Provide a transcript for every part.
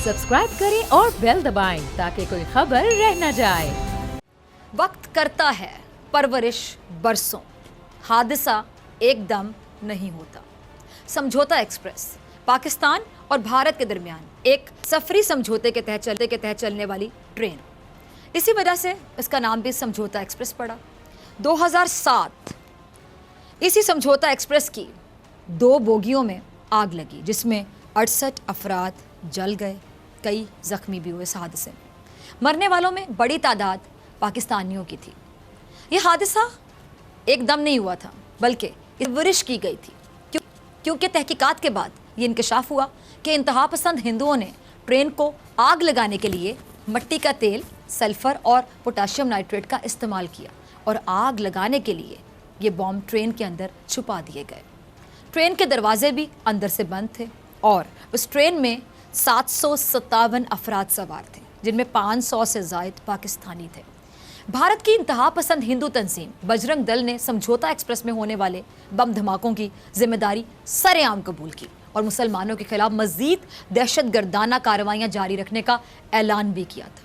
Subscribe करें और bell दबाएं ताकि कोई खबर रह न जाए। वक्त करता है परवरिश बरसों, हादसा एकदम नहीं होता। समझौता एक्सप्रेस पाकिस्तान और भारत के दरमियान एक सफरी समझौते के तहत चलने वाली ट्रेन, इसी वजह से इसका नाम भी समझौता एक्सप्रेस पड़ा। 2007 इसी समझौता एक्सप्रेस की 2 बोगियों में आग लगी, जिसमें 68 अफराद जल गए, कई जख्मी भी हुए इस हादसे में। मरने वालों में बड़ी तादाद पाकिस्तानियों की थी। यह हादसा एकदम नहीं हुआ था, बल्कि परवरिश की गई थी, क्योंकि तहकीकात के बाद ये इंकशाफ हुआ कि इंतहा पसंद हिंदुओं ने ट्रेन को आग लगाने के लिए मिट्टी का तेल, सल्फर और पोटाशियम नाइट्रेट का इस्तेमाल किया और आग लगाने के लिए ये बॉम्ब ट्रेन के अंदर छुपा दिए गए। ट्रेन के दरवाजे भी अंदर से बंद थे और उस ट्रेन में 757 अफराद सवार थे, जिनमें 500 से ज़ायद पाकिस्तानी थे। भारत की इंतहा पसंद हिंदू तंजीम बजरंग दल ने समझौता एक्सप्रेस में होने वाले बम धमाकों की जिम्मेदारी सरेआम कबूल की और मुसलमानों के खिलाफ मजीद दहशतगर्दाना कार्रवाइयाँ जारी रखने का ऐलान भी किया था।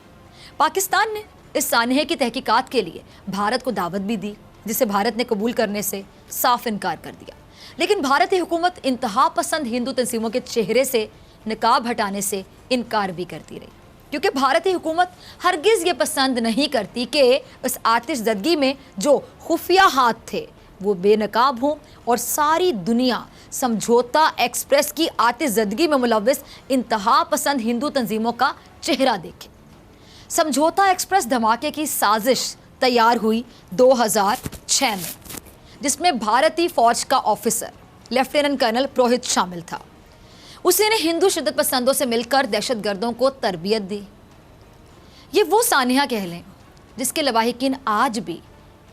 पाकिस्तान ने इस सानहे की तहकीकात के लिए भारत को दावत भी दी, जिसे भारत ने कबूल करने से साफ इनकार कर दिया। लेकिन भारतीय हुकूमत इंतहा पसंद हिंदू तंजीमों के चेहरे से निकाब हटाने से इनकार भी करती रही, क्योंकि भारतीय हुकूमत हरगिज़ ये पसंद नहीं करती कि इस आतिशज़दगी में जो खुफिया हाथ थे वो बेनकाब हों और सारी दुनिया समझौता एक्सप्रेस की आतिशज़दगी में मुलव्वस इंतहा पसंद हिंदू तंजीमों का चेहरा देखे। समझौता एक्सप्रेस धमाके की साजिश तैयार हुई 2006 में, जिसमें भारतीय फौज का ऑफिसर लेफ्टिनेंट कर्नल प्रोहित शामिल था। उसने हिंदू शिद्दत पसंदों से मिलकर दहशतगर्दों को तरबियत दी। ये वो सानिया कह लें जिसके लवाहिकीन आज भी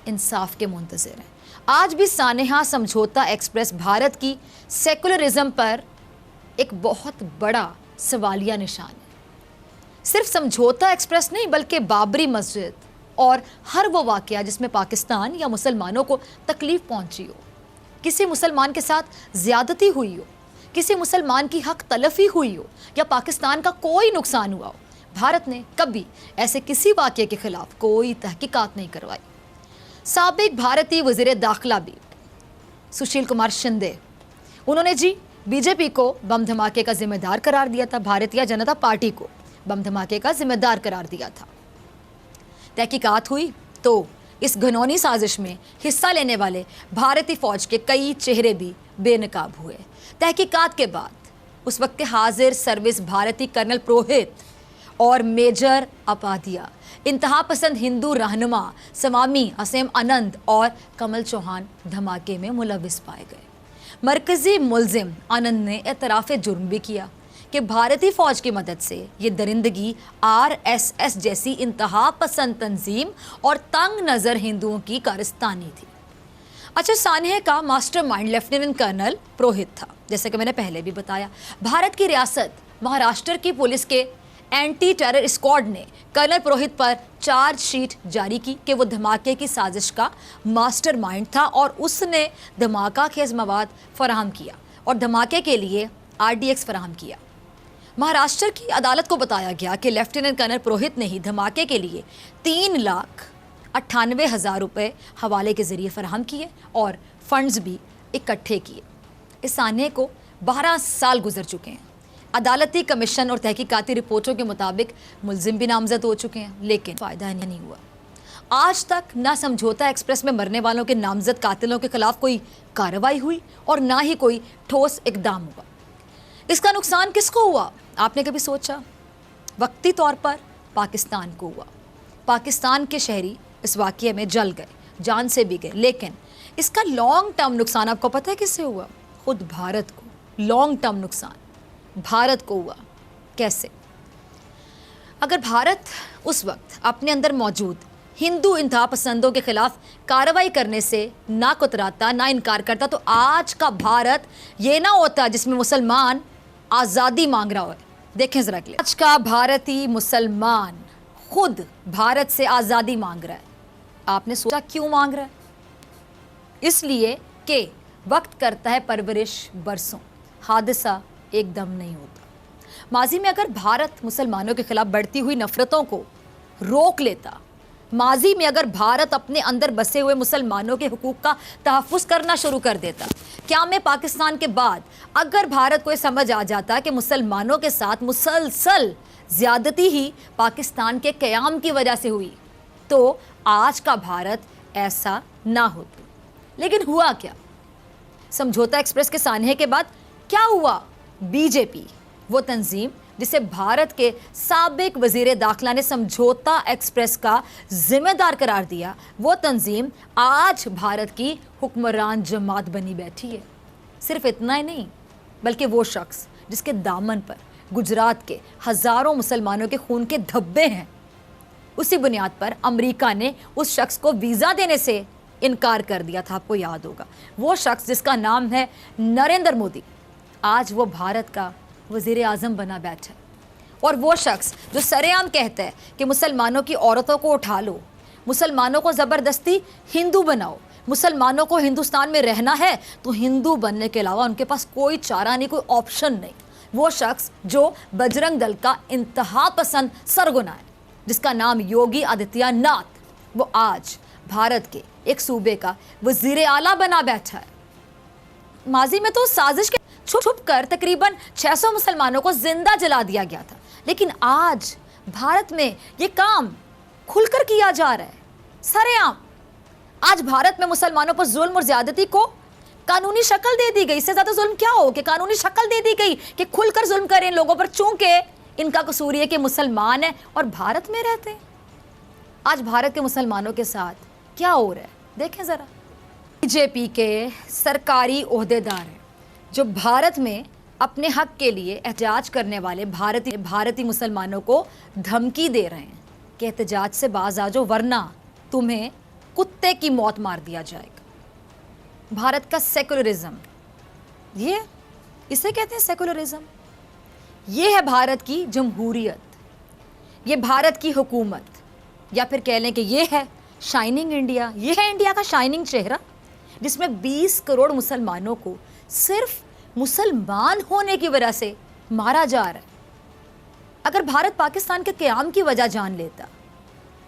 इंसाफ के मुंतज़िर हैं। आज भी सानिया समझौता एक्सप्रेस भारत की सेकुलरिज्म पर एक बहुत बड़ा सवालिया निशान है। सिर्फ समझौता एक्सप्रेस नहीं, बल्कि बाबरी मस्जिद और हर वो वाक़या जिसमें पाकिस्तान या मुसलमानों को तकलीफ़ पहुंची हो, किसी मुसलमान के साथ ज़्यादती हुई हो, किसी मुसलमान की हक तलफ़ी हुई हो या पाकिस्तान का कोई नुकसान हुआ हो, भारत ने कभी ऐसे किसी वाक़े के ख़िलाफ़ कोई तहकीकात नहीं करवाई। साबिक भारतीय वज़ीर दाखिला भी सुशील कुमार शिंदे, उन्होंने जी बीजेपी को बम धमाके का जिम्मेदार करार दिया था, भारतीय जनता पार्टी को बम धमाके का जिम्मेदार करार दिया था। तहकीकात हुई तो इस घनौनी साजिश में हिस्सा लेने वाले भारतीय फौज के कई चेहरे भी बेनकाब हुए। तहकीकात के बाद उस वक्त के हाजिर सर्विस भारतीय कर्नल प्रोहित और मेजर अपाधिया, इंतहा पसंद हिंदू रहनुमा समामी असेम आनंद और कमल चौहान धमाके में मुलविस पाए गए। मरकजी मुलजिम आनंद ने एतराफ़ जुर्म भी किया कि भारतीय फौज की मदद से ये दरिंदगी RSS जैसी इंतहा पसंद तंजीम और तंग नज़र हिंदुओं की कारस्तानी थी। अच्छा, सानिया का मास्टरमाइंड लेफ्टिनेंट कर्नल प्रोहित था, जैसे कि मैंने पहले भी बताया। भारत की रियासत महाराष्ट्र की पुलिस के एंटी टेरर स्क्वाड ने कर्नल प्रोहित पर चार्जशीट जारी की कि वो धमाके की साजिश का मास्टरमाइंड था और उसने धमाका खेज मवाद फराहम किया और धमाके के लिए RDX फराहम किया। महाराष्ट्र की अदालत को बताया गया कि लेफ्टिनेंट कर्नल प्रोहित ने ही धमाके के लिए 3,98,000 रुपये हवाले के ज़रिए फराहम किए और फंड्स भी इकट्ठे किए। इस सानिया को 12 साल गुजर चुके हैं। अदालती कमीशन और तहकीकाती रिपोर्टों के मुताबिक मुलजिम भी नामजद हो चुके हैं, लेकिन फ़ायदा नहीं हुआ। आज तक ना समझौता एक्सप्रेस में मरने वालों के नामजद कातिलों के खिलाफ कोई कार्रवाई हुई और ना ही कोई ठोस इकदाम हुआ। इसका नुकसान किसको हुआ, आपने कभी सोचा? वक्ती तौर पर पाकिस्तान को हुआ। पाकिस्तान के शहरी इस वाक़ये में जल गए, जान से भी गए, लेकिन इसका लॉन्ग टर्म नुकसान आपको पता है किससे हुआ? खुद भारत को। लॉन्ग टर्म नुकसान भारत को हुआ। कैसे? अगर भारत उस वक्त अपने अंदर मौजूद हिंदू इंतहा पसंदों के खिलाफ कार्रवाई करने से ना कुतराता, ना इनकार करता, तो आज का भारत ये ना होता जिसमें मुसलमान आज़ादी मांग रहा हो। देखें ज़रा क्लियर, आज का भारतीय मुसलमान खुद भारत से आज़ादी मांग रहा है। आपने सोचा क्यों मांग रहा है? इसलिए कि वक्त करता है परवरिश बरसों, हादसा एकदम नहीं होता। माजी में अगर भारत मुसलमानों के खिलाफ बढ़ती हुई नफरतों को रोक लेता, माजी में अगर भारत अपने अंदर बसे हुए मुसलमानों के हुकूक का तहफ़्फ़ुज़ करना शुरू कर देता, क्या में पाकिस्तान के बाद अगर भारत को ये समझ आ जाता कि मुसलमानों के साथ मुसलसल ज़्यादती ही पाकिस्तान के क़याम की वजह से हुई, तो आज का भारत ऐसा ना होता। लेकिन हुआ क्या? समझौता एक्सप्रेस के सानहे के बाद क्या हुआ? बीजेपी, वो तंजीम जिसे भारत के साबिक वज़ीर दाखिला ने समझौता एक्सप्रेस का जिम्मेदार करार दिया, वो तंजीम आज भारत की हुक्मरान जमात बनी बैठी है। सिर्फ इतना ही नहीं, बल्कि वो शख्स जिसके दामन पर गुजरात के हज़ारों मुसलमानों के खून के धब्बे हैं, उसी बुनियाद पर अमेरिका ने उस शख्स को वीज़ा देने से इनकार कर दिया था। आपको याद होगा, वो शख्स जिसका नाम है नरेंद्र मोदी, आज वो भारत का वज़ीर आज़म बना बैठा है। और वो शख्स जो सरेआम कहता है कि मुसलमानों की औरतों को उठा लो, मुसलमानों को ज़बरदस्ती हिंदू बनाओ, मुसलमानों को हिंदुस्तान में रहना है तो हिंदू बनने के अलावा उनके पास कोई चारा नहीं, कोई ऑप्शन नहीं। वो शख्स जो बजरंग दल का इंतहा पसंद सरगना है, जिसका नाम योगी आदित्यनाथ, वो आज भारत के एक सूबे का वज़ीर आला बना बैठा है। माजी में तो साजिश के छुप कर तकरीबन 600 मुसलमानों को जिंदा जला दिया गया था, लेकिन आज भारत में ये काम खुलकर किया जा रहा है, सरेआम। आज भारत में मुसलमानों पर जुल्म और ज्यादती को कानूनी शक्ल दे दी गई। इससे ज्यादा जुल्म क्या हो कि कानूनी शक्ल दे दी गई कि खुलकर जुल्म करें इन लोगों पर, चूंकि इनका कसूर है कि मुसलमान है और भारत में रहते हैं। आज भारत के मुसलमानों के साथ क्या हो रहा है देखें जरा। बीजेपी के सरकारी ओहदेदार हैं जो भारत में अपने हक के लिए एहतजाज करने वाले भारतीय मुसलमानों को धमकी दे रहे हैं कि एहतजाज से बाज आ जाओ वरना तुम्हें कुत्ते की मौत मार दिया जाएगा। भारत का सेकुलरिज्म, ये इसे कहते हैं सेकुलरिज्म। ये है भारत की जमहूरियत, ये भारत की हुकूमत, या फिर कह लें कि ये है शाइनिंग इंडिया। ये है इंडिया का शाइनिंग चेहरा, जिसमें 20 करोड़ मुसलमानों को सिर्फ मुसलमान होने की वजह से मारा जा रहा है। अगर भारत पाकिस्तान के क़याम की वजह जान लेता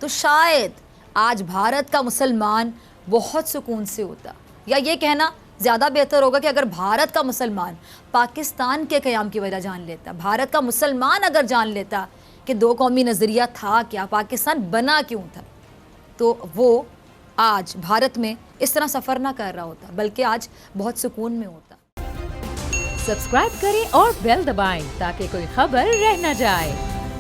तो शायद आज भारत का मुसलमान बहुत सुकून से होता, या ये कहना ज़्यादा बेहतर होगा कि अगर भारत का मुसलमान पाकिस्तान के क़याम की वजह जान लेता, भारत का मुसलमान अगर जान लेता कि दो कौमी नज़रिया था क्या, पाकिस्तान बना क्यों था, तो वो आज भारत में इस तरह सफ़र ना कर रहा होता, बल्कि आज बहुत सुकून में होता। सब्सक्राइब करें और बेल दबाएं ताकि कोई खबर रह न जाए।